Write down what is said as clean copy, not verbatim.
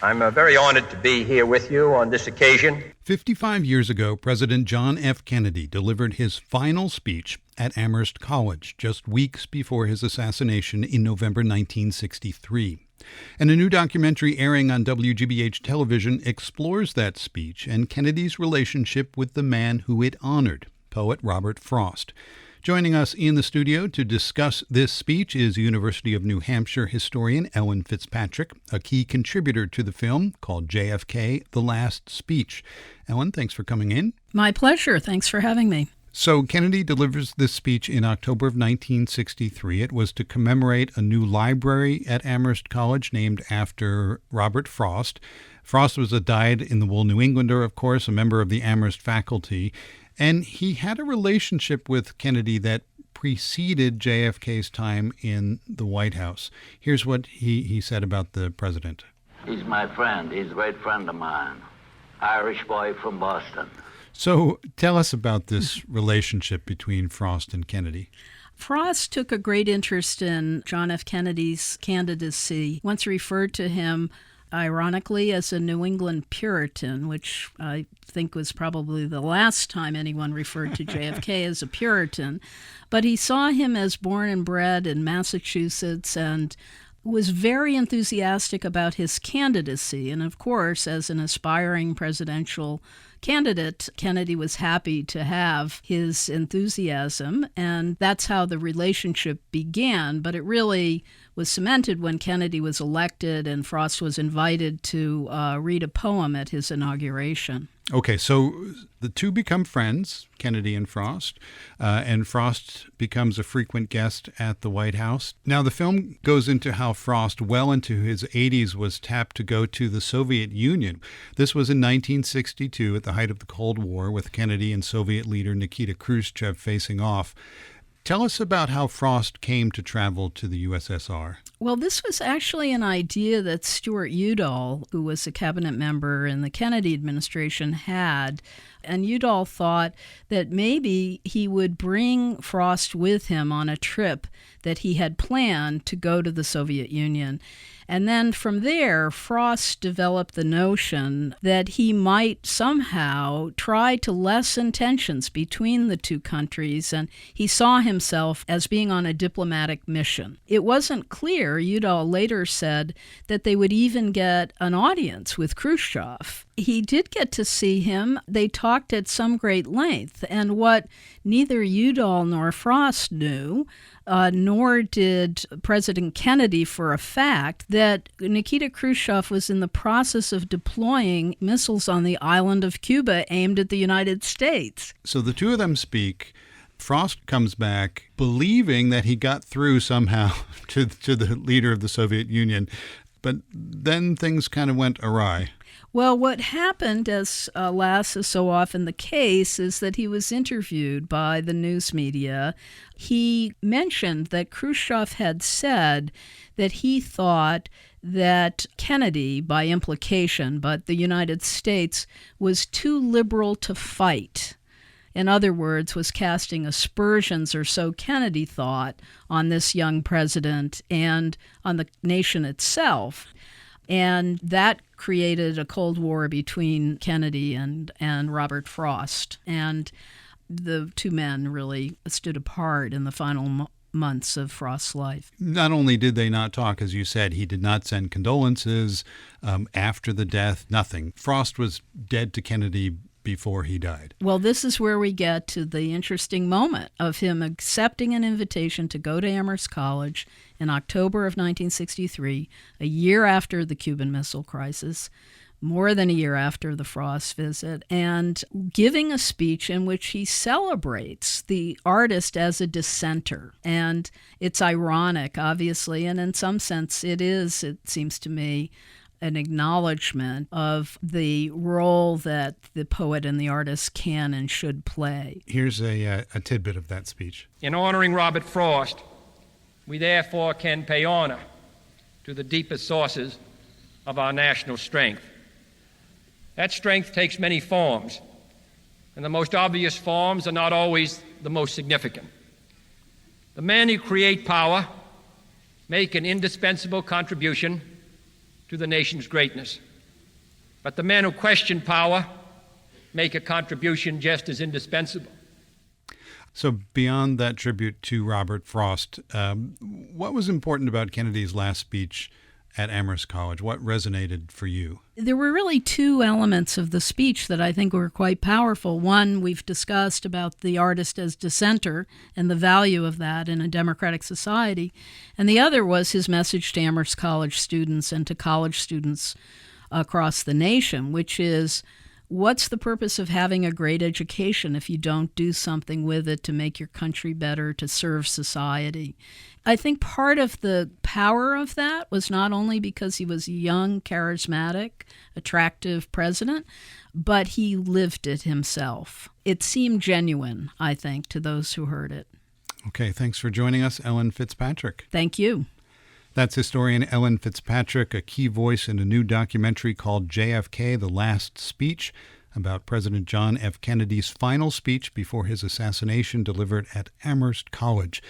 I'm very honored to be here with you on this occasion. 55 years ago, President John F. Kennedy delivered his final speech at Amherst College just weeks before his assassination in November 1963. And a new documentary airing on WGBH television explores that speech and Kennedy's relationship with the man who it honored, poet Robert Frost. Joining us in the studio to discuss this speech is University of New Hampshire historian Ellen Fitzpatrick, a key contributor to the film called JFK, The Last Speech. Ellen, thanks for coming in. My pleasure. Thanks for having me. So Kennedy delivers this speech in October of 1963. It was to commemorate a new library at Amherst College named after Robert Frost. Frost was a dyed-in-the-wool New Englander, of course, a member of the Amherst faculty. And he had a relationship with Kennedy that preceded JFK's time in the White House. Here's what he said about the president. He's my friend. He's a great friend of mine. Irish boy from Boston. So tell us about this relationship between Frost and Kennedy. Frost took a great interest in John F. Kennedy's candidacy, once referred to him ironically as a New England Puritan, which I think was probably the last time anyone referred to JFK as a Puritan. But he saw him as born and bred in Massachusetts and was very enthusiastic about his candidacy. And of course, as an aspiring presidential candidate, Kennedy was happy to have his enthusiasm, and that's how the relationship began. But it really was cemented when Kennedy was elected and Frost was invited to read a poem at his inauguration. Okay, so the two become friends, Kennedy and Frost becomes a frequent guest at the White House. Now, the film goes into how Frost, well into his 80s, was tapped to go to the Soviet Union. This was in 1962, at the height of the Cold War, with Kennedy and Soviet leader Nikita Khrushchev facing off. Tell us about how Frost came to travel to the USSR. Well, this was actually an idea that Stuart Udall, who was a cabinet member in the Kennedy administration, had. And Udall thought that maybe he would bring Frost with him on a trip that he had planned to go to the Soviet Union. And then from there, Frost developed the notion that he might somehow try to lessen tensions between the two countries, and he saw himself as being on a diplomatic mission. It wasn't clear, Udall later said, that they would even get an audience with Khrushchev. He did get to see him. They talked at some great length, and what neither Udall nor Frost knew, nor did President Kennedy for a fact, that Nikita Khrushchev was in the process of deploying missiles on the island of Cuba aimed at the United States. So the two of them speak. Frost comes back believing that he got through somehow to the leader of the Soviet Union, but then things kind of went awry. Well, what happened, as alas is so often the case, is that he was interviewed by the news media. He mentioned that Khrushchev had said that he thought that Kennedy, by implication, but the United States, was too liberal to fight. In other words, was casting aspersions, or so Kennedy thought, on this young president and on the nation itself. And that created a Cold War between Kennedy and Robert Frost. And the two men really stood apart in the final months of Frost's life. Not only did they not talk, as you said, he did not send condolences after the death, nothing. Frost was dead to Kennedy before he died. Well, this is where we get to the interesting moment of him accepting an invitation to go to Amherst College in October of 1963, a year after the Cuban Missile Crisis, more than a year after the Frost visit, and giving a speech in which he celebrates the artist as a dissenter. And it's ironic, obviously, and in some sense it is, it seems to me, an acknowledgement of the role that the poet and the artist can and should play. Here's a tidbit of that speech. In honoring Robert Frost, we therefore can pay honor to the deepest sources of our national strength. That strength takes many forms, and the most obvious forms are not always the most significant. The men who create power make an indispensable contribution to the nation's greatness. But the men who question power make a contribution just as indispensable. So beyond that tribute to Robert Frost, what was important about Kennedy's last speech at Amherst College? What resonated for you? There were really two elements of the speech that I think were quite powerful. One, we've discussed about the artist as dissenter and the value of that in a democratic society. And the other was his message to Amherst College students and to college students across the nation, which is, what's the purpose of having a great education if you don't do something with it to make your country better, to serve society? I think part of the power of that was not only because he was a young, charismatic, attractive president, but he lived it himself. It seemed genuine, I think, to those who heard it. Okay, thanks for joining us, Ellen Fitzpatrick. Thank you. That's historian Ellen Fitzpatrick, a key voice in a new documentary called JFK, The Last Speech, about President John F. Kennedy's final speech before his assassination delivered at Amherst College.